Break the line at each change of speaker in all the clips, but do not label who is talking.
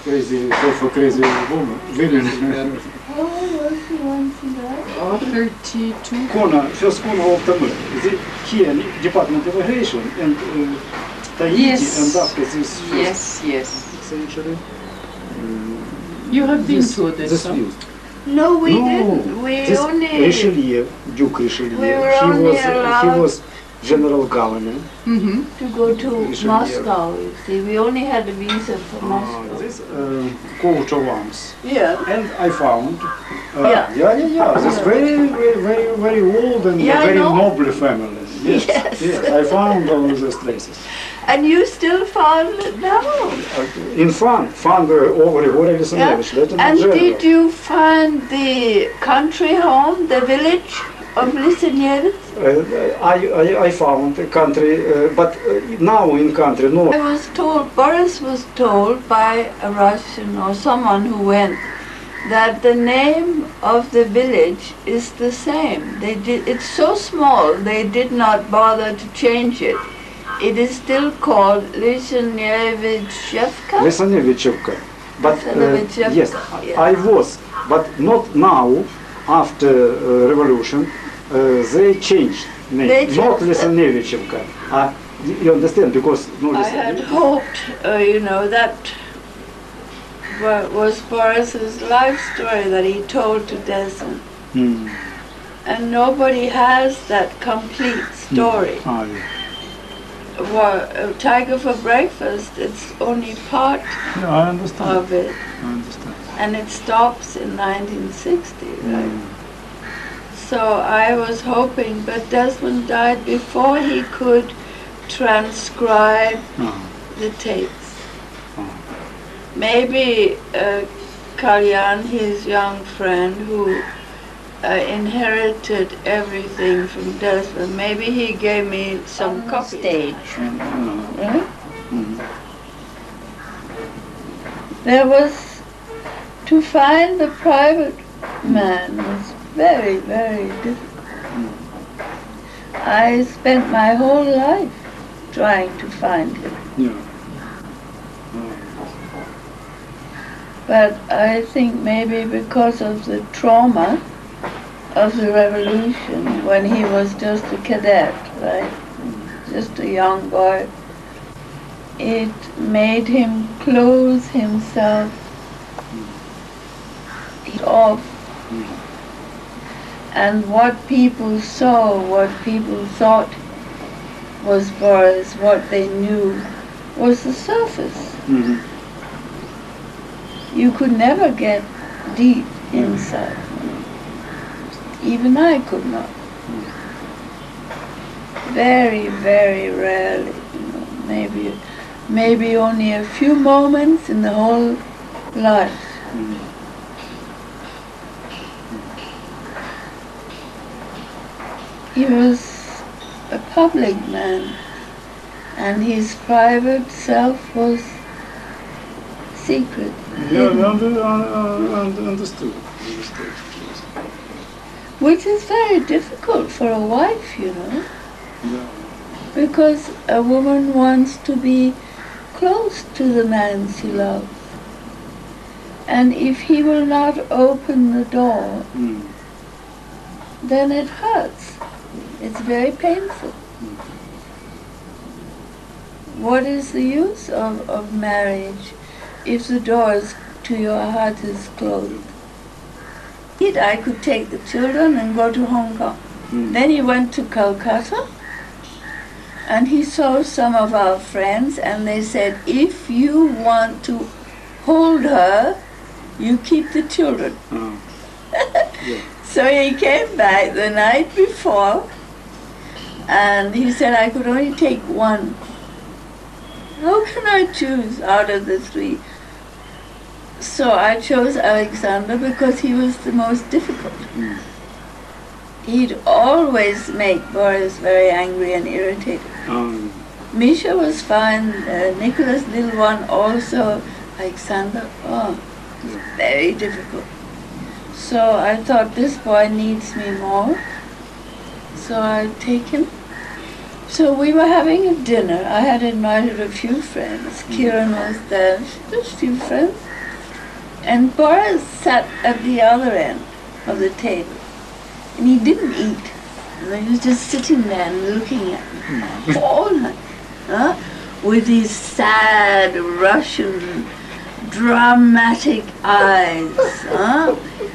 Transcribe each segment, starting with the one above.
Crazy for crazy women.
How old was he once he died?
32.
Corner, first corner of Tamil. Here, Department of Immigration and Tahiti,
Yes.
and after this first
Yes.
century.
You have been to this. Huh?
used.
No, we
No,
didn't. We
this
only.
Richelieu, Duke Richelieu.
We were only
he
allowed-
was general governor.
Mm-hmm.
To go to
Richelieu.
Moscow, you see. We only had a visa for Moscow.
This coat of arms.
Yeah.
And I found,
Yeah.
this very old and
Yeah, I
very
know.
noble family. Yes,
Yes.
I found all these traces.
And you still found it now?
In found over Grigorий Alexandrovich, Lieutenant
And
General.
did you find the country home, the village of Lisenevets?
I found a country, but now in country, no.
I was told, Boris was told by a Russian or someone who went, that the name of the village is the same. It's so small, they did not bother to change it. It is still called Lisenevitchevka.
Lisanevichevka. But
Lisanevichevka,
yes,
yeah.
I was, but not now, after revolution, they changed name,
They
not
changed it.
Lisanevichevka. You understand, because no,
I had hoped, that was Boris's life story that he told to Desmond.
Hmm.
And nobody has that complete story.
Ah, yeah.
Tiger for Breakfast, it's only part
Yeah, I understand.
of it.
I understand.
And it stops in 1960, right? So I was hoping, but Desmond died before he could transcribe the tapes. Maybe Kalyan, his young friend who inherited everything from Desmond, maybe he gave me some copies.
Stage.
Right? There was, to find the private man was very, very difficult. I spent my whole life trying to find him.
Yeah.
But I think maybe because of the trauma of the revolution, when he was just a cadet, right? Just a young boy, it made him close himself off. And what people saw, what people thought was Boris, what they knew, was the surface.
Mm-hmm.
You could never get deep inside. Even I could not. Very, very rarely, maybe only a few moments in the whole life. He was a public man, and his private self was secret.
Yeah,
hidden.
understood.
Which is very difficult for a wife,
Yeah.
because a woman wants to be close to the man she loves. And if he will not open the door, then it hurts. It's very painful. What is the use of marriage if the doors to your heart is closed? I could take the children and go to Hong Kong. Then he went to Calcutta and he saw some of our friends and they said, if you want to hold her, you keep the children. So he came back the night before and he said, I could only take one. How can I choose out of the three? So I chose Alexander because he was the most difficult. He'd always make Boris very angry and irritated. Misha was fine, Nicholas, little one, also. Alexander, very difficult. So I thought this boy needs me more, so I'll take him. So we were having a dinner. I had invited a few friends. Kiran was there, just a few friends. And Boris sat at the other end of the table. And he didn't eat. He was just sitting there and looking at me all night, with these sad Russian dramatic eyes,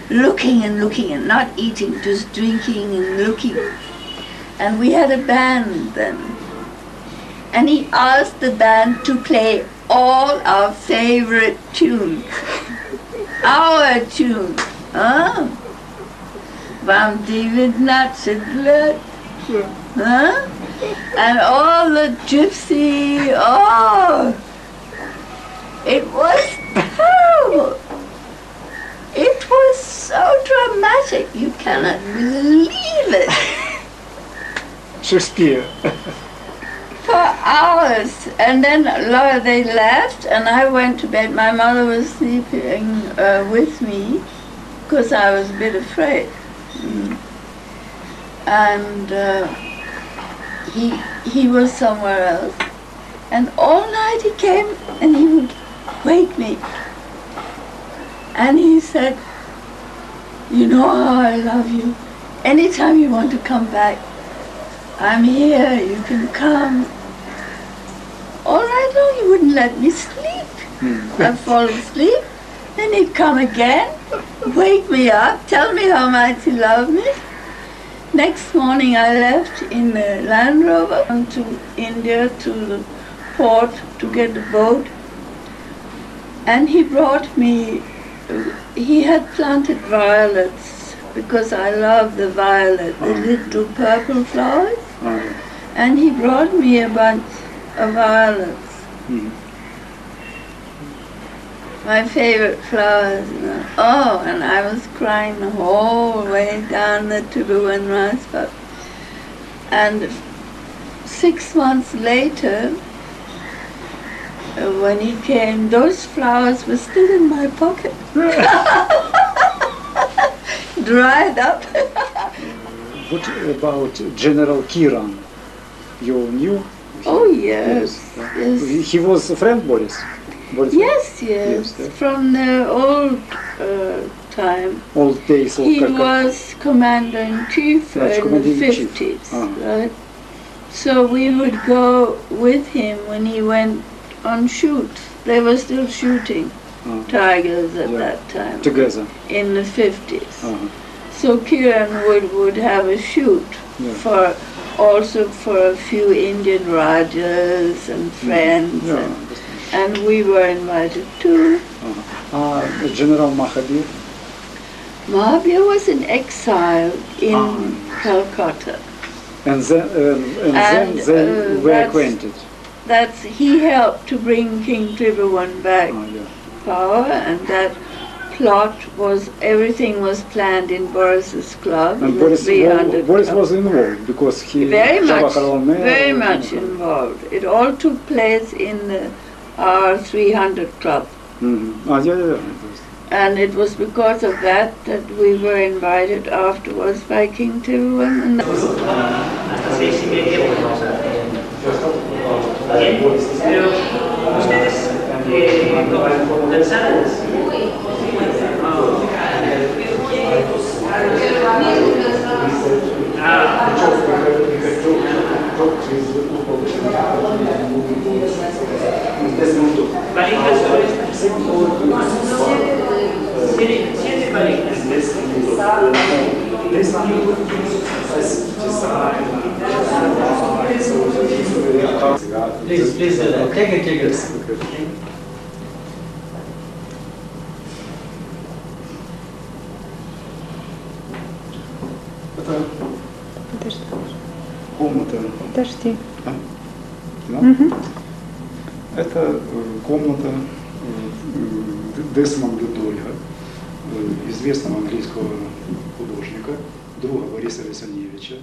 looking and looking and not eating, just drinking and looking. And we had a band then. And he asked the band to play all our favorite tunes. Our tunes. Вам $19 lет. And all the gypsy, it was terrible. It was so dramatic, you cannot believe it.
Shakespeare.
For hours. And then they left and I went to bed. My mother was sleeping with me because I was a bit afraid. And he was somewhere else. And all night he came and he would wake me. And he said, you know how I love you. Anytime you want to come back, I'm here, you can come. All night long he wouldn't let me sleep. I'd fall asleep. Then he'd come again, wake me up, tell me how much he loved me. Next morning I left in the Land Rover to India, to the port to get the boat. And he brought me, he had planted violets because I love the violet, the little purple flowers. And he brought me a bunch of violets. My favorite flowers. And I was crying the whole way down the Tribhuvan Rajpath. And 6 months later, when he came, those flowers were still in my pocket. Dried up.
What about General Kiran? You knew?
Oh yes, yes.
He was a friend, Boris?
Yes. From the old time.
Old days.
He was commander-in-chief in the 50s, right? So we would go with him when he went on shoots. They were still shooting tigers at that time.
Together.
In the 50s. So Kiran would have a shoot also for a few Indian Rajas and friends. And we were invited too.
General Mahabir?
Mahabir was in exile in Calcutta.
And then they were acquainted.
He helped to bring King Tribhuvan back power, and that plot was, everything was planned in Boris's club.
And Boris was involved because he
very much involved. It all took place in the R300 club. And it was because of that we were invited afterwards by King Tribhuvan.
Please do that. Take it.
Комната.
Подожди.
Это комната Десмонда Дольга, известного английского художника, друга Бориса .AVI.